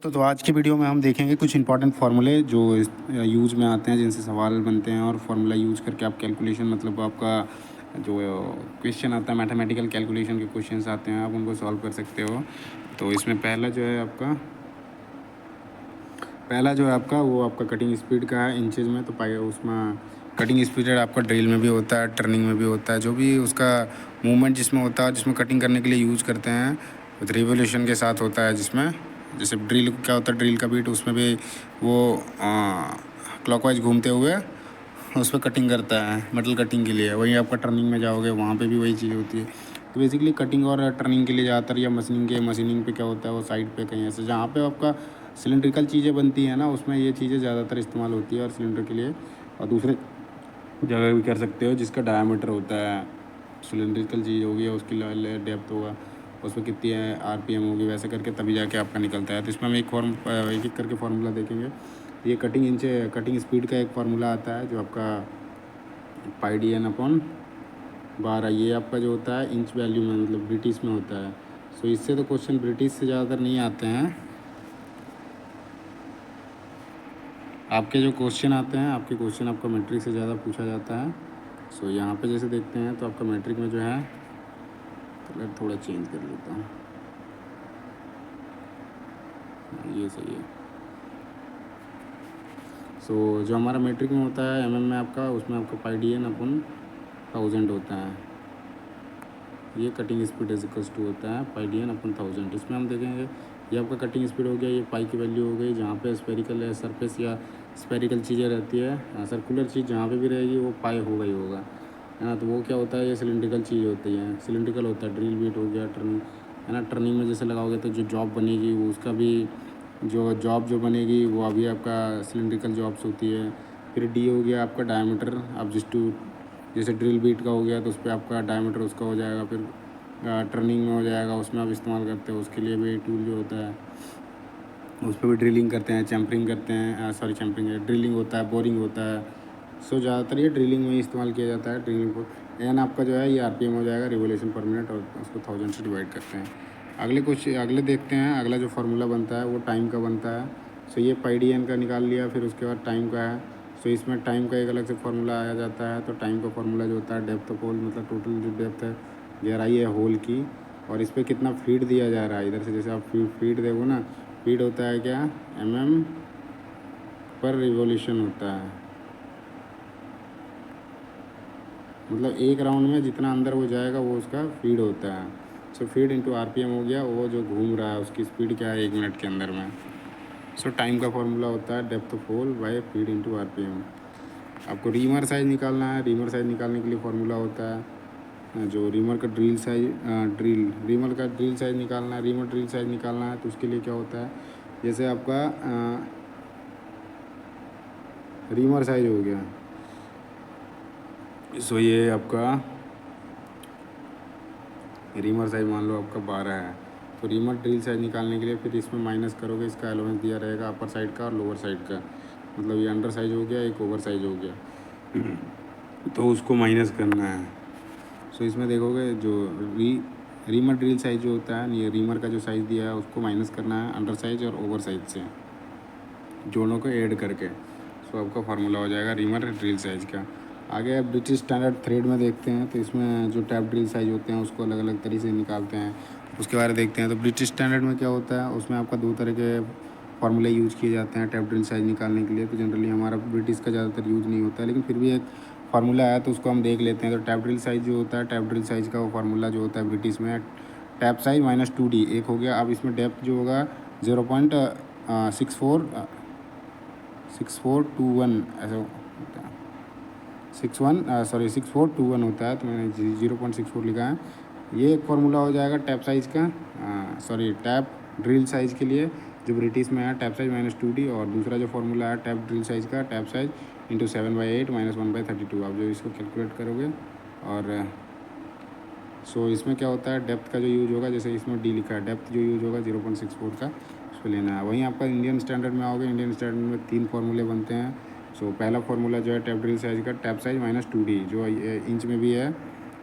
तो आज की वीडियो में हम देखेंगे कुछ इंपॉर्टेंट फार्मूले जो यूज़ में आते हैं, जिनसे सवाल बनते हैं और फार्मूला यूज़ करके आप कैलकुलेशन मतलब आपका जो क्वेश्चन आता है, मैथमेटिकल कैलकुलेशन के क्वेश्चंस आते हैं, आप उनको सॉल्व कर सकते हो। तो इसमें पहला जो है आपका वो आपका कटिंग स्पीड का है इंचेज में। तो पाए उसमें कटिंग स्पीड आपका ड्रिल में भी होता है, टर्निंग में भी होता है, जो भी उसका मूवमेंट जिसमें होता है, जिसमें कटिंग करने के लिए यूज़ करते हैं, विद रिवोल्यूशन के साथ होता है। जिसमें जैसे ड्रिल क्या होता है, ड्रिल का बीट उसमें भी वो क्लॉकवाइज घूमते हुए उस पर कटिंग करता है मेटल कटिंग के लिए। वहीं आपका टर्निंग में जाओगे वहाँ पे भी वही चीज़ होती है। तो बेसिकली कटिंग और टर्निंग के लिए ज़्यादातर या मशीनिंग पे क्या होता है, वो साइड पे कहीं ऐसे जहाँ पे आपका सिलेंड्रिकल चीज़ें बनती हैं ना, उसमें ये चीज़ें ज़्यादातर इस्तेमाल होती है और सिलेंडर के लिए। और दूसरे जगह भी कर सकते हो जिसका डायमीटर होता है, सिलेंड्रिकल चीज़ होगी उसकी डेप्थ होगा, उसमें कितनी है आरपीएम होगी, वैसे करके तभी जाके आपका निकलता है। तो इसमें हम एक एक करके फार्मूला देखेंगे। ये कटिंग स्पीड का एक फार्मूला आता है जो आपका पाई डी एन अपॉन 12, ये आपका जो होता है इंच वैल्यू में, मतलब ब्रिटिश में होता है। सो इससे तो क्वेश्चन ब्रिटिश से ज़्यादातर नहीं आते हैं। आपके जो क्वेश्चन आते हैं, आपके क्वेश्चन आपका मैट्रिक से ज़्यादा पूछा जाता है। सो यहाँ पे जैसे देखते हैं तो आपका मैट्रिक में जो है, कलर थोड़ा चेंज कर लेता हूँ, ये सही है। सो जो हमारा मैट्रिक में होता है एमएम में आपका, उसमें आपका पाई डी एन अपन 1000 होता है। ये कटिंग स्पीड इक्वल्स टू होता है पाई डी एन अपन 1000। इसमें हम देखेंगे ये आपका कटिंग स्पीड हो गया, ये पाई की वैल्यू हो गई। जहाँ पे स्पेरिकल सरफेस या स्पेरिकल चीज़ें रहती है, सर्कुलर चीज़ जहाँ पे भी रहेगी वो पाई होगा ही होगा, है ना। तो वो क्या होता है, ये सिलेंड्रिकल चीज़ होती है, सिलेंड्रिकल होता है। ड्रिल बीट हो गया, टर्निंग, है ना। टर्निंग में जैसे लगाओगे तो जो जॉब बनेगी वो उसका भी जो बनेगी वो अभी आपका सिलेंड्रिकल जॉब्स होती है। फिर डी हो गया आपका डायमीटर। अब जैसे ड्रिल बीट का हो गया तो उस पर आपका डायमीटर उसका हो जाएगा। फिर टर्निंग में हो जाएगा, उसमें आप इस्तेमाल करते हो, उसके लिए भी टूल जो होता है उस पर भी ड्रिलिंग करते हैं, चैम्परिंग करते हैं, ड्रिलिंग होता है, बोरिंग होता है। सो ज़्यादातर ये ड्रिलिंग में ही इस्तेमाल किया जाता है। ड्रिलिंग को एन आपका जो है ये आरपीएम हो जाएगा, रिवोल्यूशन पर मिनट, और उसको 1000 से डिवाइड करते हैं। अगले देखते हैं, अगला जो फार्मूला बनता है वो टाइम का बनता है। सो ये पाई डी एन का निकाल लिया, फिर उसके बाद टाइम का है। सो इसमें टाइम का एक अलग से फार्मूला आया जाता है। तो टाइम का फार्मूला जो होता है डेप्थ ऑफ होल, मतलब टोटल जो डेप्थ है, गहराई है होल की, और इस पर कितना फीड दिया जा रहा है। इधर से जैसे आप फीड देखो ना, फीड होता है क्या, एमएम पर रिवोल्यूशन होता है। मतलब एक राउंड में जितना अंदर वो जाएगा वो उसका फीड होता है। सो फीड इंटू आरपीएम हो गया, वो जो घूम रहा है उसकी स्पीड क्या है 1 मिनट के अंदर में। सो टाइम का फॉर्मूला होता है depth of hole by feed into RPM. आपको रीमर साइज निकालना है। रीमर साइज निकालने के लिए फॉर्मूला होता है जो रीमर का ड्रिल साइज निकालना है। रीमर ड्रिल साइज निकालना है तो उसके लिए क्या होता है, जैसे आपका रीमर साइज हो गया। सो ये आपका रीमर साइज मान लो आपका 12 है। तो रीमर ड्रिल साइज निकालने के लिए फिर इसमें माइनस करोगे, इसका एलोवेंस दिया रहेगा अपर साइड का और लोअर साइड का। मतलब ये अंडर साइज हो गया, एक ओवर साइज हो गया, तो उसको माइनस करना है। सो इसमें देखोगे जो रीमर ड्रिल साइज जो होता है, ये रीमर का जो साइज़ दिया है उसको माइनस करना है अंडर साइज और ओवर साइज से, दोनों को ऐड करके। सो आपका फार्मूला हो जाएगा रीमर ड्रिल साइज का। आगे आप ब्रिटिश स्टैंडर्ड थ्रेड में देखते हैं तो इसमें जो टैप ड्रिल साइज होते हैं उसको अलग अलग तरीके से निकालते हैं, उसके बारे में देखते हैं। तो ब्रिटिश स्टैंडर्ड में क्या होता है, उसमें आपका 2 तरह के फार्मूले यूज़ किए जाते हैं टैप ड्रिल साइज निकालने के लिए। तो जनरली हमारा ब्रिटिश का ज़्यादातर यूज़ नहीं होता है, लेकिन फिर भी एक फार्मूला है तो उसको हम देख लेते हैं। तो टैप ड्रिल साइज जो होता है, टैप ड्रिल साइज का वो फार्मूला जो होता है ब्रिटिश में, टैप साइज माइनस 2D एक हो गया। अब इसमें डेप्थ जो होगा 0.6421 ऐसा होता है, 6421 होता है। तो मैंने 0.64 लिखा है। ये एक फार्मूला हो जाएगा टैप साइज़ का, टैप ड्रिल साइज़ के लिए जो ब्रिटिश में है, टैप साइज माइनस 2D। और दूसरा जो फार्मूला है टैप ड्रिल साइज़ का, टैप साइज इंटू 7/8 माइनस 1/32। आप जो इसको कैलकुलेट करोगे, और सो इसमें क्या होता है, डेप्थ का जो यूज़ होगा, जैसे इसमें डी लिखा है, डेप्थ जो यूज़ होगा 0.64 का उसको लेना है। वहीं आपका इंडियन स्टैंडर्ड में आओगे, इंडियन स्टैंडर्ड में 3 फार्मूले बनते हैं। सो पहला फार्मूला जो है टैप ड्रिल साइज का, टैप साइज माइनस 2D, जो इंच में भी है,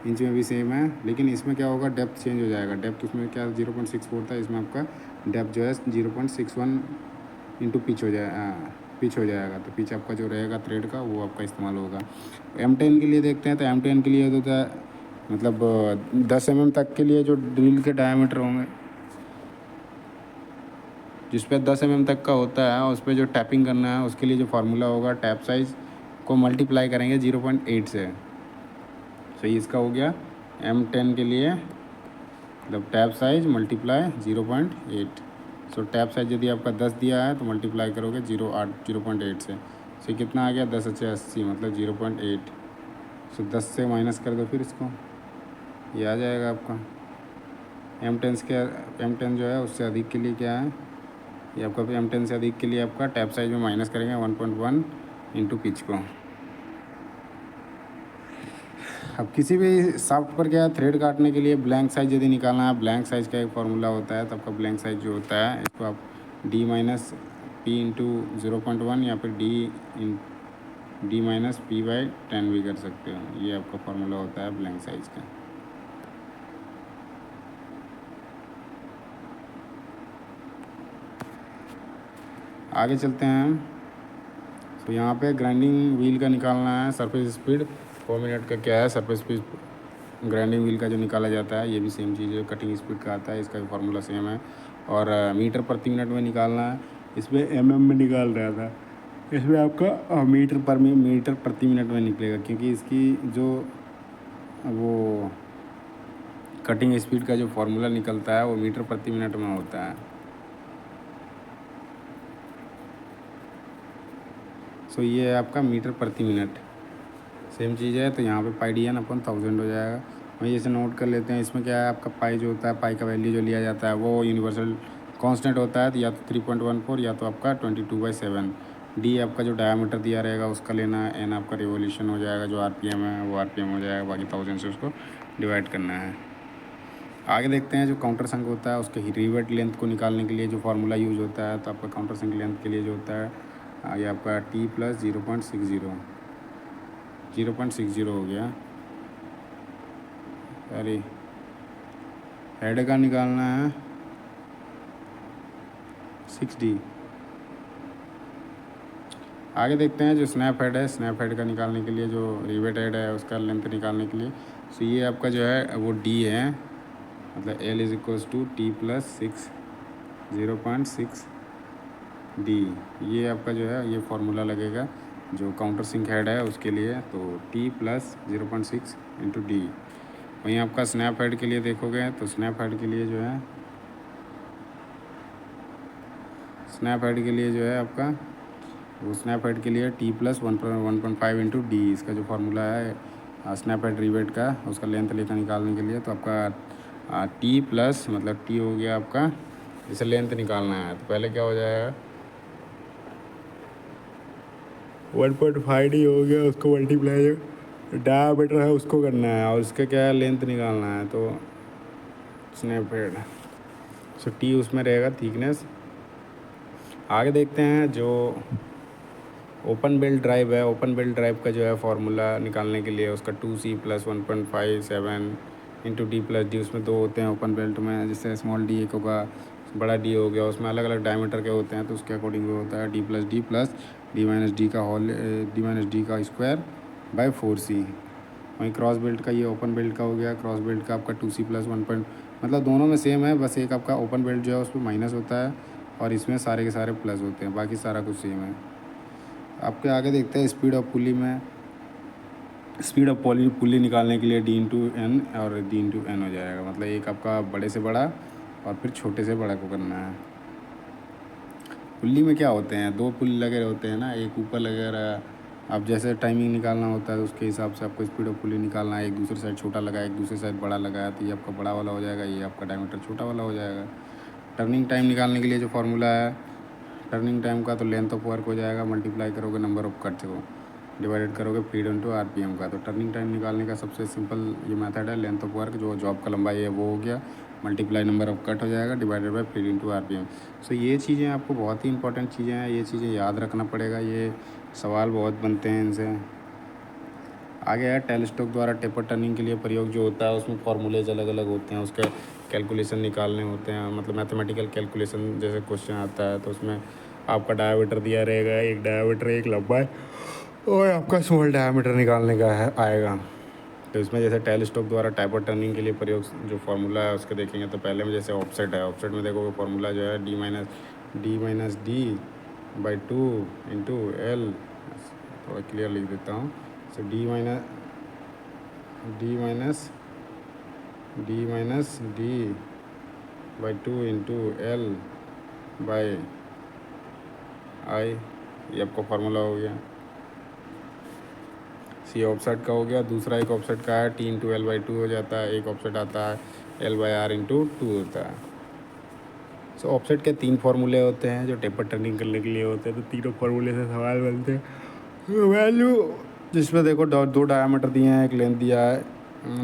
इंच में भी सेम है, लेकिन इसमें क्या होगा, डेप्थ चेंज हो जाएगा। डेप्थ उसमें क्या 0.64 था, इसमें आपका डेप्थ जो है 0.61 इंटू पिच हो जाएगा। तो पिच आपका जो रहेगा थ्रेड का वो आपका इस्तेमाल होगा। M10 के लिए देखते हैं, तो M10 के लिए होता है मतलब 10 mm तक के लिए जो ड्रिल के डायमीटर होंगे, जिस पे 10 mm तक का होता है उस पर जो टैपिंग करना है उसके लिए जो फार्मूला होगा, टैप साइज़ को मल्टीप्लाई करेंगे 0.8 से। सही, इसका हो गया M10 के लिए मतलब टैप साइज़ मल्टीप्लाई 0.8। सो टैप साइज़ यदि आपका 10 दिया है तो मल्टीप्लाई करोगे 0.8 से। सो कितना आ गया 10 × 80 मतलब 0.8। सो 10 से माइनस कर दो फिर इसको, ये आ जाएगा आपका। M10 जो है उससे अधिक के लिए क्या है, ये आपका M10 से अधिक के लिए आपका टैप साइज में माइनस करेंगे 1.1 इंटू पिच को। अब किसी भी शाफ्ट पर क्या है, थ्रेड काटने के लिए ब्लैंक साइज यदि निकालना है, ब्लैंक साइज का एक फार्मूला होता है। तो आपका ब्लैंक साइज जो होता है इसको आप D माइनस पी इंटू 0.1 या फिर D माइनस P/10 भी कर सकते हो। ये आपका फार्मूला होता है ब्लैंक साइज का। आगे चलते हैं। तो यहाँ पे ग्राइंडिंग व्हील का निकालना है सरफेस स्पीड 4 मिनट का क्या है, सरफेस स्पीड ग्राइंडिंग व्हील का जो निकाला जाता है ये भी सेम चीज़ है, कटिंग स्पीड का आता है, इसका भी फार्मूला सेम है। और मीटर प्रति मिनट में निकालना है, इसमें mm में निकाल रहा था, इसमें आपका मीटर प्रति मिनट में निकलेगा, क्योंकि इसकी जो वो कटिंग स्पीड का जो फार्मूला निकलता है वो मीटर प्रति मिनट में होता है। सो ये है आपका मीटर प्रति मिनट, सेम चीज़ है। तो यहाँ पे π/1000 हो जाएगा। वही इसे नोट कर लेते हैं। इसमें क्या है आपका पाई जो होता है, पाई का वैल्यू जो लिया जाता है वो यूनिवर्सल कांस्टेंट होता है, तो या तो 3.14 या तो आपका 22/7। डी आपका जो डायमीटर दिया रहेगा उसका लेना है, एन आपका रिवोल्यूशन हो जाएगा, जो RPM है वो RPM हो जाएगा, बाकी 1000 से उसको डिवाइड करना है। आगे देखते हैं जो काउंटर संक होता है उसके रिवेट लेंथ को निकालने के लिए जो फार्मूला यूज होता है। तो आपका काउंटर संक लेंथ के लिए जो होता है ये आपका T + 0.60 हो गया। अरे हेड का निकालना है 6D। आगे देखते हैं जो स्नैप हेड है, स्नैप हेड का निकालने के लिए जो रिवेट हेड है उसका लेंथ निकालने के लिए। सो ये आपका जो है वो D है, मतलब L = T + 6 0.6D। ये आपका जो है ये फार्मूला लगेगा जो काउंटर सिंक हेड है उसके लिए। तो T + 0.6 इंटू D। वहीं आपका स्नैप हेड के लिए देखोगे तो स्नैप हेड के लिए जो है आपका वो स्नैप हेड के लिए T + 1.5 इंटू D। इसका जो फार्मूला है स्नैप हेड रिवेट का उसका लेंथ लेकर निकालने के लिए। तो आपका T + मतलब T हो गया आपका, इसे लेंथ निकालना है तो पहले क्या हो जाएगा 1.5D हो गया, उसको मल्टीप्लाई डायमीटर है उसको करना है और उसका क्या है लेंथ निकालना है। तो स्नैप हेड सो T उसमें रहेगा थिकनेस। आगे देखते हैं जो ओपन बेल्ट ड्राइव है, ओपन बेल्ट ड्राइव का जो है फार्मूला निकालने के लिए उसका 2C + 1.57 इंटू D + D। उसमें दो होते हैं ओपन बेल्ट में, जैसे स्मॉल D एक होगा, बड़ा D हो गया, उसमें अलग अलग डायमीटर के होते हैं। तो उसके अकॉर्डिंग वो होता है D + D - D का स्क्वायर बाय 4C। वहीं क्रॉस बेल्ट का ये ओपन बेल्ट का हो गया, क्रॉस बेल्ट का आपका 2C + 1. मतलब दोनों में सेम है, बस एक आपका ओपन बेल्ट जो है उसमें माइनस होता है और इसमें सारे के सारे प्लस होते हैं, बाकी सारा कुछ सेम है। आपके आगे देखते हैं स्पीड ऑफ पुली में, स्पीड ऑफ पुली निकालने के लिए D × N और D × N हो जाएगा। मतलब एक आपका बड़े से बड़ा और फिर छोटे से बड़ा को करना है। पुली में क्या होते हैं, दो पुली लगे होते हैं ना, एक ऊपर लगे रहा। अब जैसे टाइमिंग निकालना होता है तो उसके हिसाब से आपको स्पीड ऑफ पुली निकालना है। एक दूसरे साइड छोटा लगा है, एक दूसरे साइड बड़ा लगा है, तो ये आपका बड़ा वाला हो जाएगा, ये आपका डायमीटर छोटा वाला हो जाएगा। टर्निंग टाइम निकालने के लिए जो फार्मूला है टर्निंग टाइम का, तो लेंथ ऑफ वर्क हो जाएगा, मल्टीप्लाई करोगे नंबर ऑफ कट्स को, डिवाइडेड करोगे फीड इंटू RPM का। तो टर्निंग टाइम निकालने का सबसे सिंपल ये मेथड है, लेंथ ऑफ वर्क जो जॉब का लंबाई है वो हो गया, मल्टीप्लाई नंबर ऑफ कट हो जाएगा, divided by feed into RPM। सो ये चीज़ें आपको बहुत ही इंपॉर्टेंट चीज़ें हैं, ये चीज़ें याद रखना पड़ेगा, ये सवाल बहुत बनते हैं इनसे। आगे है टेलस्टॉक द्वारा टेपर टर्निंग के लिए प्रयोग जो होता है उसमें फार्मूलेज अलग अलग होते हैं, उसका कैलकुलेशन निकालने होते हैं, मतलब मैथमेटिकल कैलकुलेशन जैसे क्वेश्चन आता है, तो उसमें आपका डायमीटर दिया रहेगा, एक डायमीटर, एक लंबाई, और आपका स्मॉल डायमीटर निकालने का है आएगा। तो इसमें जैसे टेलीस्कोप द्वारा टाइपर टर्निंग के लिए प्रयोग जो फार्मूला है उसके देखेंगे। तो पहले में जैसे ऑफसेट है, ऑफसेट में देखोगे फार्मूला जो है d-d/2 थोड़ा क्लियर लिख देता हूँ। सो d-d/2 ये आपका फार्मूला हो गया। सी ऑफसेट का हो गया। दूसरा एक ऑफसेट का है T/L/2 हो जाता है। एक ऑफसेट आता है L/R/2 होता है। सो ऑफसेट के 3 फार्मूले होते हैं जो टेपर टर्निंग करने के लिए होते हैं। तो तीनों फार्मूले से सवाल बनते हैं। वैल्यू जिसमें देखो दो डायमीटर दिए हैं, एक लेंथ दिया है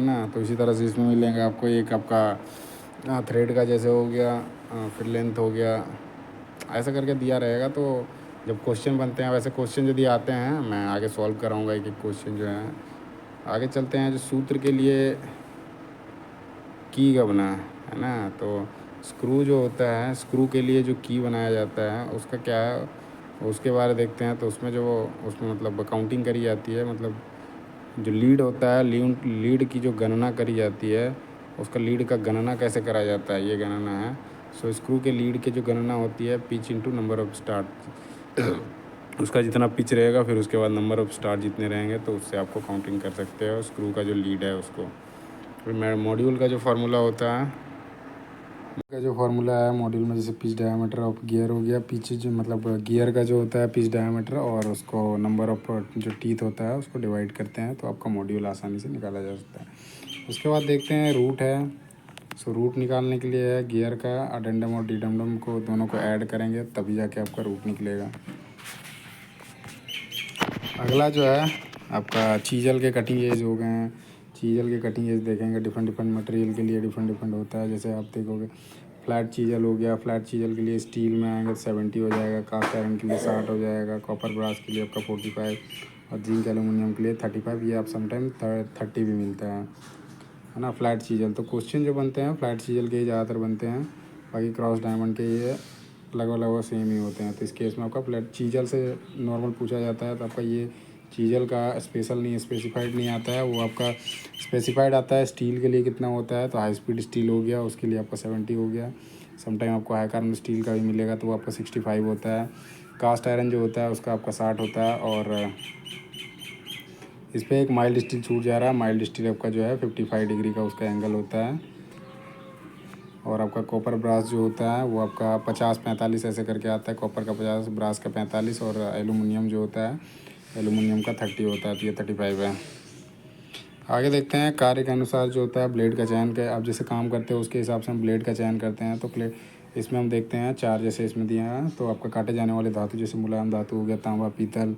ना। तो इसी तरह से इसमें मिलेंगे आपको। एक आपका थ्रेड का जैसे हो गया, फिर लेंथ हो गया, ऐसा करके दिया रहेगा। तो जब क्वेश्चन बनते हैं, वैसे क्वेश्चन यदि आते हैं, मैं आगे सॉल्व कराऊंगा एक एक क्वेश्चन जो है। आगे चलते हैं। जो सूत्र के लिए की का बना है ना, तो स्क्रू जो होता है, स्क्रू के लिए जो की बनाया जाता है उसका क्या है, उसके बारे देखते हैं। तो उसमें मतलब काउंटिंग करी जाती है, मतलब जो लीड होता है, लीड की जो गणना करी जाती है, उसका लीड का गणना कैसे करा जाता है, ये गणना है। सो स्क्रू के लीड की जो गणना होती है, pitch into number of start. उसका जितना पिच रहेगा, फिर उसके बाद नंबर ऑफ स्टार जितने रहेंगे, तो उससे आपको काउंटिंग कर सकते हो स्क्रू का जो लीड है उसको। फिर मॉड्यूल का जो फार्मूला होता है, मॉड्यूल में जैसे पिच डायमीटर ऑफ गियर हो गया, पिच जो मतलब गियर का जो होता है पिच डायमीटर, और उसको नंबर ऑफ जो टीथ होता है उसको डिवाइड करते हैं, तो आपका मॉड्यूल आसानी से निकाला जा सकता है। उसके बाद देखते हैं रूट है। सो रूट निकालने के लिए है गियर का अडेंडम और डिडेंडम को दोनों को ऐड करेंगे, तभी जाके आपका रूट निकलेगा। अगला जो है आपका चीजल के कटिंग एज हो गए हैं। चीजल के कटिंग एज देखेंगे। डिफरेंट मटेरियल के लिए डिफरेंट होता है। जैसे आप देखोगे फ्लैट चीजल हो गया, फ्लैट चीजल के लिए स्टील में आएंगे 70 हो जाएगा, कास्ट आयरन के लिए 60 हो जाएगा, कॉपर ब्रास के लिए आपका 45, और जिंक एल्यूमिनियम के लिए 35। ये आप समटाइम 30 भी मिलता है ना, फ्लैट चीजल। तो क्वेश्चन जो बनते हैं फ्लैट चीजल के ही ज़्यादातर बनते हैं, बाकी क्रॉस डायमंड के ये लगभग सेम ही होते हैं। तो इस केस में आपका फ्लैट चीजल से नॉर्मल पूछा जाता है, तो आपका ये चीजल का स्पेसिफाइड नहीं आता है, वो आपका स्पेसिफाइड आता है स्टील के लिए कितना होता है। तो हाई स्पीड स्टील हो गया, उसके लिए आपका 70 हो गया। समटाइम आपको हाई कार्बन स्टील का भी मिलेगा, तो वो आपका 65 होता है। कास्ट आयरन जो होता है उसका आपका 60 होता है। और इस पर एक माइल्ड स्टील छूट जा रहा है। माइल्ड स्टील आपका जो है 55 डिग्री का उसका एंगल होता है। और आपका कॉपर ब्रास जो होता है वो आपका 50-45 ऐसे करके आता है। कॉपर का 50, ब्रास का 45, और एलुमिनियम जो होता है, एलुमिनियम का 30 होता है। तो ये 35 है। आगे देखते हैं कार्य के अनुसार जो होता है ब्लेड का चयन का। आप जैसे काम करते हो उसके हिसाब से हम ब्लेड का चयन करते हैं। तो इसमें हम देखते हैं 4 जैसे इसमें दिए हैं। तो आपका काटे जाने वाले धातु जैसे मुलायम धातु हो गया, तांबा, पीतल,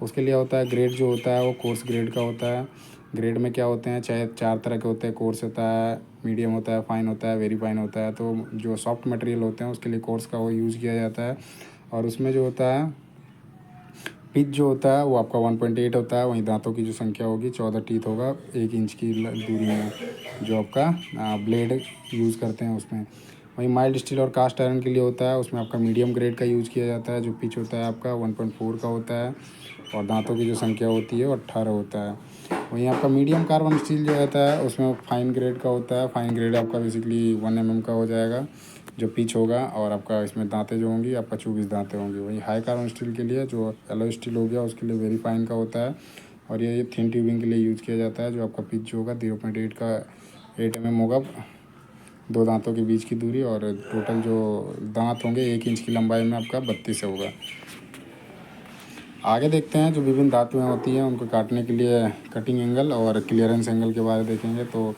उसके लिए होता है ग्रेड जो होता है वो कोर्स ग्रेड का होता है। ग्रेड में क्या होते हैं, चाहे 4 तरह के होते हैं। कोर्स होता है, मीडियम होता है, फाइन होता है, वेरी फाइन होता है। तो जो सॉफ्ट मटेरियल होते हैं उसके लिए कोर्स का वो यूज़ किया जाता है। और उसमें जो होता है पिच जो होता है वो आपका 1.8 होता है। वहीं दांतों की जो संख्या होगी 14 टीथ होगा 1 इंच की दूरी में, जो आपका ब्लेड यूज़ करते हैं उसमें। वहीं माइल्ड स्टील और कास्ट आयरन के लिए होता है, उसमें आपका मीडियम ग्रेड का यूज़ किया जाता है। जो पिच होता है आपका 1.4 का होता है, और दांतों की जो संख्या होती है वो 18 होता है। वहीं आपका मीडियम कार्बन स्टील जो रहता है उसमें फाइन ग्रेड का होता है। फाइन ग्रेड आपका बेसिकली 1 mm का हो जाएगा जो पिच होगा, और आपका इसमें दांतें जो होंगी आपका 24 दांतें होंगी। वही हाई कार्बन स्टील के लिए जो एलो स्टील हो गया उसके लिए वेरी फाइन का होता है, और ये थिन ट्यूबिंग के लिए यूज़ किया जाता है। जो आपका पिच जो होगा 0.8 का 8 mm होगा, 2 दांतों के बीच की दूरी, और टोटल जो दांत होंगे 1 इंच की लंबाई में आपका 32 होगा। आगे देखते हैं जो विभिन्न धातुएं होती हैं उनको काटने के लिए कटिंग एंगल और क्लियरेंस एंगल के बारे में देखेंगे। तो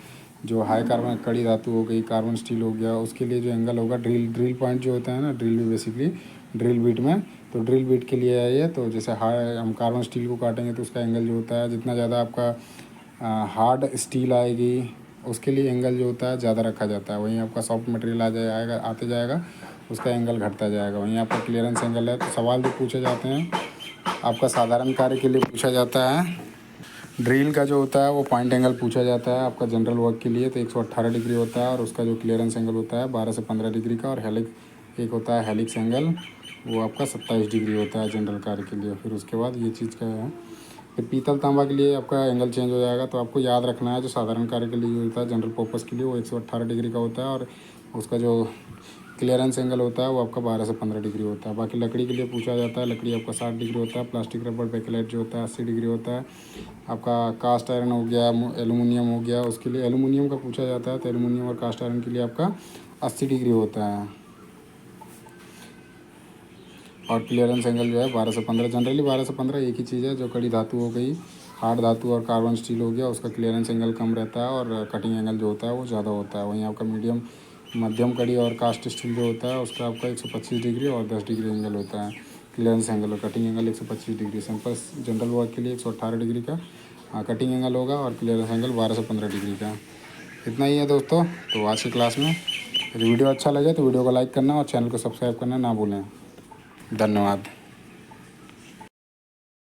जो हाई कार्बन कड़ी धातु हो गई, कार्बन स्टील हो गया, उसके लिए जो एंगल होगा ड्रिल पॉइंट जो होता है ना, ड्रिल भी बेसिकली ड्रिल बीट में, तो ड्रिल बीट के लिए है ये। तो जैसे हम कार्बन स्टील को काटेंगे तो उसका एंगल जो होता है, जितना ज़्यादा आपका हार्ड स्टील आएगी उसके लिए एंगल जो होता है ज़्यादा रखा जाता है। वहीं आपका सॉफ्ट मटेरियल आते जाएगा उसका एंगल घटता जाएगा। वहीं आपका क्लियरेंस एंगल है। तो सवाल जो पूछे जाते हैं आपका साधारण कार्य के लिए पूछा जाता है ड्रिल का जो होता है वो पॉइंट एंगल पूछा जाता है आपका जनरल वर्क के लिए, तो 118 डिग्री होता है। और उसका जो क्लियरेंस एंगल होता है 12 से 15 डिग्री का। और हेलिक्स एक होता है हेलिक्स एंगल, वो आपका 27 डिग्री होता है जनरल कार के लिए। फिर उसके बाद ये चीज़ का है। फिर पीतल तांबा के लिए आपका एंगल चेंज हो जाएगा, तो आपको याद रखना है जो साधारण कार्य के लिए होता है जनरल पर्पज़ के लिए वो 118 डिग्री का होता है। और उसका जो क्लियरेंस एंगल होता है वो आपका 12 से 15 डिग्री होता है। बाकी लकड़ी के लिए पूछा जाता है, लकड़ी आपका 60 डिग्री होता है। प्लास्टिक रबर बैकलाइट जो होता है 80 डिग्री होता है। आपका कास्ट आयरन हो गया, एलुमिनियम हो गया, उसके लिए एलुमिनियम का पूछा जाता है, तो एलुमिनियम और कास्ट आयरन के लिए आपका 80 डिग्री होता है। और क्लियरेंस एंगल जो है 12 से 15, जनरली 12 से 15 एक ही चीज़ है। जो कड़ी धातु हो गई, हार्ड धातु और कार्बन स्टील हो गया, उसका क्लियरेंस एंगल कम रहता है और कटिंग एंगल जो होता है वो ज़्यादा होता है। वहीं आपका मध्यम कड़ी और कास्ट स्टील जो होता है उसका आपका 125 डिग्री और 10 डिग्री एंगल होता है क्लियरेंस एंगल। और cutting angle 125 degree. Simple general work के लिए 118 डिग्री का कटिंग एंगल होगा और क्लियरेंस एंगल 12 से 15 डिग्री का। इतना ही है दोस्तों। तो आज की क्लास में यदि वीडियो अच्छा लगे तो वीडियो को लाइक करना और चैनल को सब्सक्राइब करना ना भूलें। धन्यवाद।